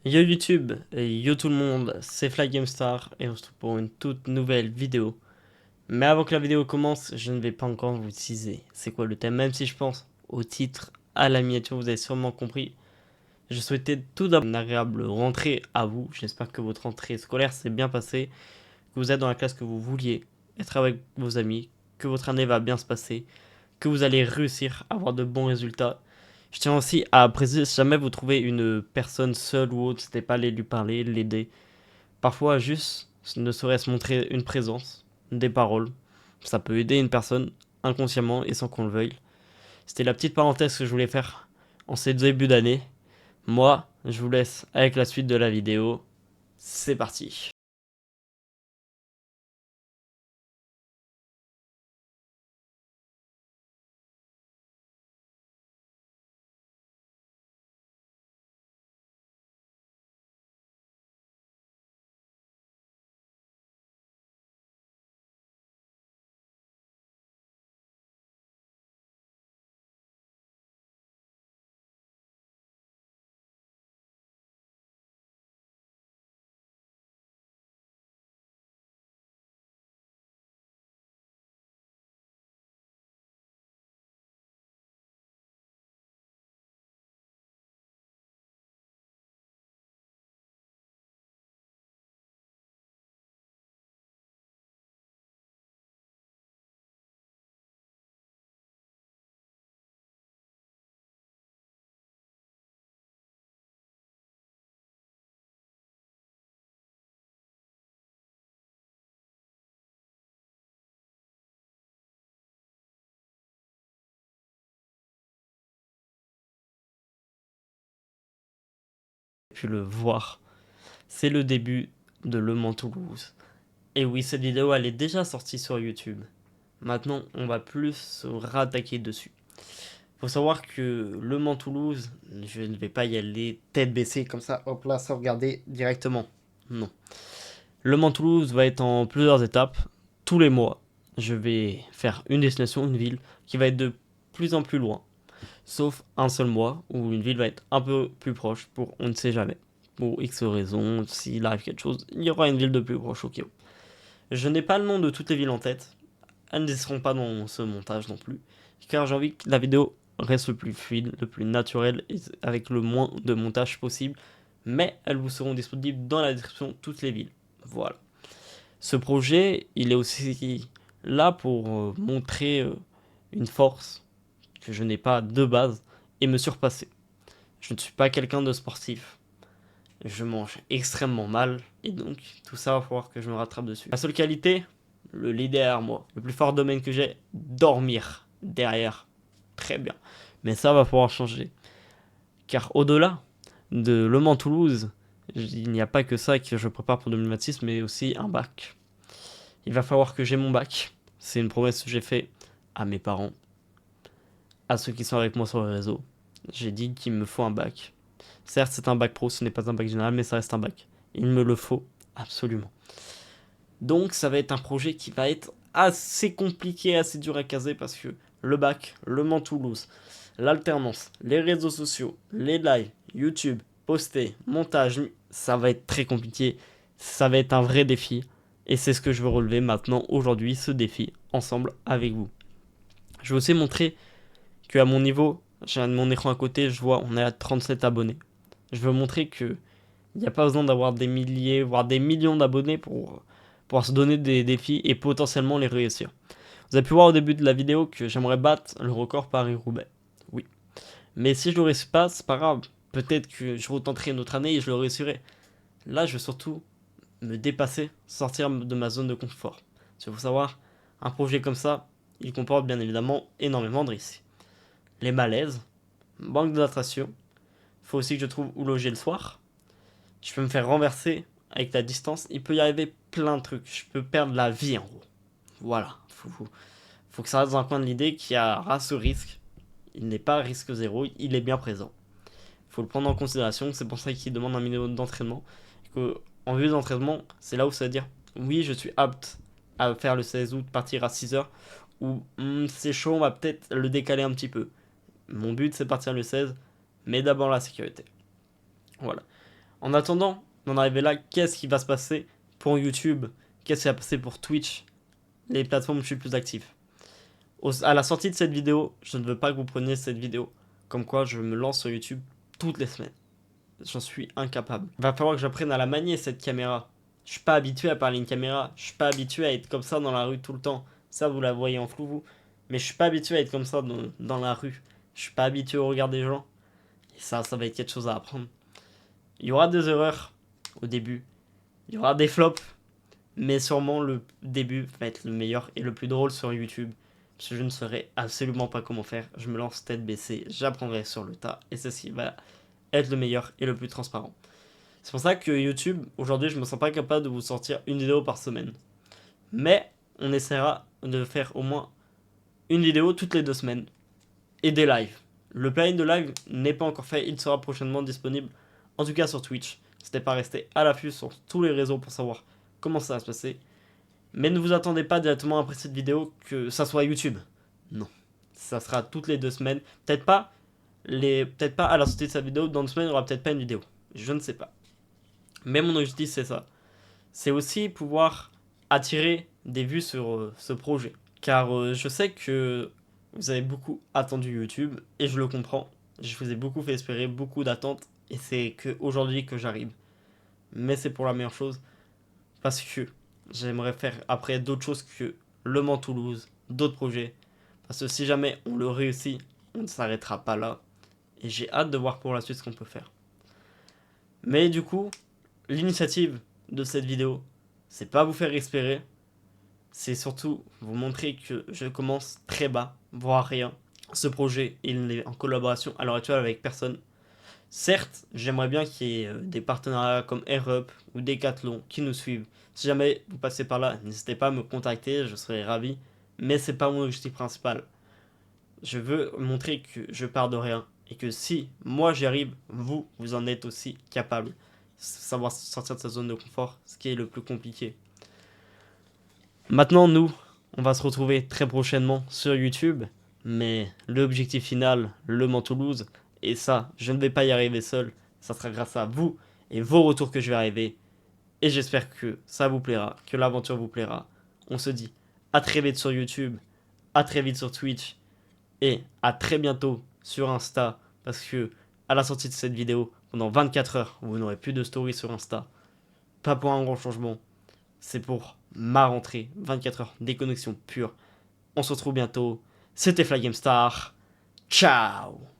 Yo YouTube et yo tout le monde, c'est FlyGameStar et on se retrouve pour une toute nouvelle vidéo. Mais avant que la vidéo commence, je ne vais pas encore vous teaser c'est quoi le thème, même si je pense au titre, à la miniature, vous avez sûrement compris. Je souhaitais tout d'abord une agréable rentrée à vous, j'espère que votre rentrée scolaire s'est bien passée, que vous êtes dans la classe que vous vouliez, être avec vos amis, que votre année va bien se passer, que vous allez réussir à avoir de bons résultats. Je tiens aussi à préciser, si jamais vous trouvez une personne seule ou autre, n'hésitez pas à aller lui parler, l'aider. Parfois, juste, ne serait-ce montrer une présence, des paroles, ça peut aider une personne inconsciemment et sans qu'on le veuille. C'était la petite parenthèse que je voulais faire en ces débuts d'année. Moi, je vous laisse avec la suite de la vidéo. C'est parti. Pu le voir, c'est le début de Le Mans Toulouse. Et oui, cette vidéo, elle est déjà sortie sur YouTube. Maintenant, on va plus se rattaquer dessus. Faut savoir que Le Mans Toulouse, je ne vais pas y aller tête baissée comme ça, hop là, sans regarder directement. Non. Le Mans Toulouse va être en plusieurs étapes. Tous les mois, je vais faire une destination, une ville, qui va être de plus en plus loin. Sauf un seul mois où une ville va être un peu plus proche pour on ne sait jamais. Pour X raisons, s'il arrive quelque chose, il y aura une ville de plus proche au cas où. Je n'ai pas le nom de toutes les villes en tête. Elles ne seront pas dans ce montage non plus. Car j'ai envie que la vidéo reste le plus fluide, le plus naturel, et avec le moins de montage possible. Mais elles vous seront disponibles dans la description toutes les villes. Voilà. Ce projet, il est aussi là pour montrer une force que je n'ai pas de base et me surpasser. Je ne suis pas quelqu'un de sportif. Je mange extrêmement mal et donc tout ça va falloir que je me rattrape dessus. La seule qualité, le lit derrière moi. Le plus fort domaine que j'ai, dormir derrière. Très bien. Mais ça va falloir changer. Car au-delà de Le Mans Toulouse, il n'y a pas que ça que je prépare pour 2026, mais aussi un bac. Il va falloir que j'ai mon bac. C'est une promesse que j'ai faite à mes parents, à ceux qui sont avec moi sur le réseau. J'ai dit qu'il me faut un bac. Certes, c'est un bac pro, ce n'est pas un bac général, mais ça reste un bac. Il me le faut absolument. Donc, ça va être un projet qui va être assez compliqué, assez dur à caser parce que le bac, le Mans Toulouse, l'alternance, les réseaux sociaux, les lives, YouTube, poster, montage, ça va être très compliqué. Ça va être un vrai défi. Et c'est ce que je veux relever maintenant, aujourd'hui, ce défi, ensemble avec vous. Je veux aussi montrer qu'à mon niveau, j'ai mon écran à côté, je vois, on est à 37 abonnés. Je veux montrer que il n'y a pas besoin d'avoir des milliers, voire des millions d'abonnés pour pouvoir se donner des défis et potentiellement les réussir. Vous avez pu voir au début de la vidéo que j'aimerais battre le record Paris-Roubaix. Oui. Mais si je le réussis pas, c'est pas grave. Peut-être que je retenterai une autre année et je le réussirai. Là, je veux surtout me dépasser, sortir de ma zone de confort. Il faut savoir, un projet comme ça, il comporte bien évidemment énormément de risques. Les malaises, manque d'attraction, il faut aussi que je trouve où loger le soir. Je peux me faire renverser avec la distance. Il peut y arriver plein de trucs. Je peux perdre la vie en gros. Voilà. Faut que ça reste dans un coin de l'idée qu'il y aura ce risque. Il n'est pas risque zéro, il est bien présent. Il faut le prendre en considération. C'est pour ça qu'il demande un minimum d'entraînement. En vue d'entraînement, c'est là où ça veut dire oui, je suis apte à faire le 16 août, partir à 6 heures. Ou c'est chaud, on va peut-être le décaler un petit peu. Mon but, c'est partir le 16, mais d'abord la sécurité. Voilà. En attendant d'en arriver là, qu'est-ce qui va se passer pour YouTube? Qu'est-ce qui va passer pour Twitch? Les plateformes où je suis le plus actif. À la sortie de cette vidéo, je ne veux pas que vous preniez cette vidéo comme quoi je me lance sur YouTube toutes les semaines. J'en suis incapable. Il va falloir que j'apprenne à la manier cette caméra. Je suis pas habitué à parler une caméra. Je suis pas habitué à être comme ça dans la rue tout le temps. Ça, vous la voyez en flou, vous. Mais je suis pas habitué à être comme ça dans la rue. Je suis pas habitué au regard des gens. Et ça va être quelque chose à apprendre. Il y aura des erreurs au début. Il y aura des flops. Mais sûrement le début va être le meilleur et le plus drôle sur YouTube. Parce que je ne saurais absolument pas comment faire. Je me lance tête baissée. J'apprendrai sur le tas. Et c'est ce qui va être le meilleur et le plus transparent. C'est pour ça que YouTube, aujourd'hui, je me sens pas capable de vous sortir une vidéo par semaine. Mais on essaiera de faire au moins une vidéo toutes les 2 semaines. Et des lives. Le planning de live n'est pas encore fait, il sera prochainement disponible, en tout cas sur Twitch. N'hésitez pas à rester à l'affût sur tous les réseaux pour savoir comment ça va se passer. Mais ne vous attendez pas directement après cette vidéo que ça soit YouTube. Non. Ça sera toutes les 2 semaines. Peut-être pas à la sortie de cette vidéo, dans 2 semaines, il n'y aura peut-être pas une vidéo. Je ne sais pas. Mais mon objectif, c'est ça. C'est aussi pouvoir attirer des vues sur ce projet. Car je sais que vous avez beaucoup attendu YouTube, et je le comprends. Je vous ai beaucoup fait espérer, beaucoup d'attentes, et c'est qu'aujourd'hui que j'arrive. Mais c'est pour la meilleure chose, parce que j'aimerais faire après d'autres choses que Le Mans Toulouse, d'autres projets. Parce que si jamais on le réussit, on ne s'arrêtera pas là. Et j'ai hâte de voir pour la suite ce qu'on peut faire. Mais du coup, l'initiative de cette vidéo, c'est pas vous faire espérer, c'est surtout vous montrer que je commence très bas, voire rien. Ce projet, il est en collaboration à l'heure actuelle avec personne. Certes, j'aimerais bien qu'il y ait des partenariats comme AirUp ou Decathlon qui nous suivent. Si jamais vous passez par là, n'hésitez pas à me contacter, je serai ravi. Mais c'est pas mon objectif principal. Je veux montrer que je pars de rien et que si moi j'y arrive, vous en êtes aussi capable. Savoir sortir de sa zone de confort, ce qui est le plus compliqué. Maintenant, nous, on va se retrouver très prochainement sur YouTube, mais l'objectif final, Le Mans Toulouse, et ça, je ne vais pas y arriver seul, ça sera grâce à vous et vos retours que je vais arriver, et j'espère que ça vous plaira, que l'aventure vous plaira. On se dit à très vite sur YouTube, à très vite sur Twitch, et à très bientôt sur Insta, parce que à la sortie de cette vidéo, pendant 24 heures, vous n'aurez plus de story sur Insta. Pas pour un grand changement, c'est pour ma rentrée, 24 heures, déconnexion pure. On se retrouve bientôt, c'était FlyGameStar, ciao.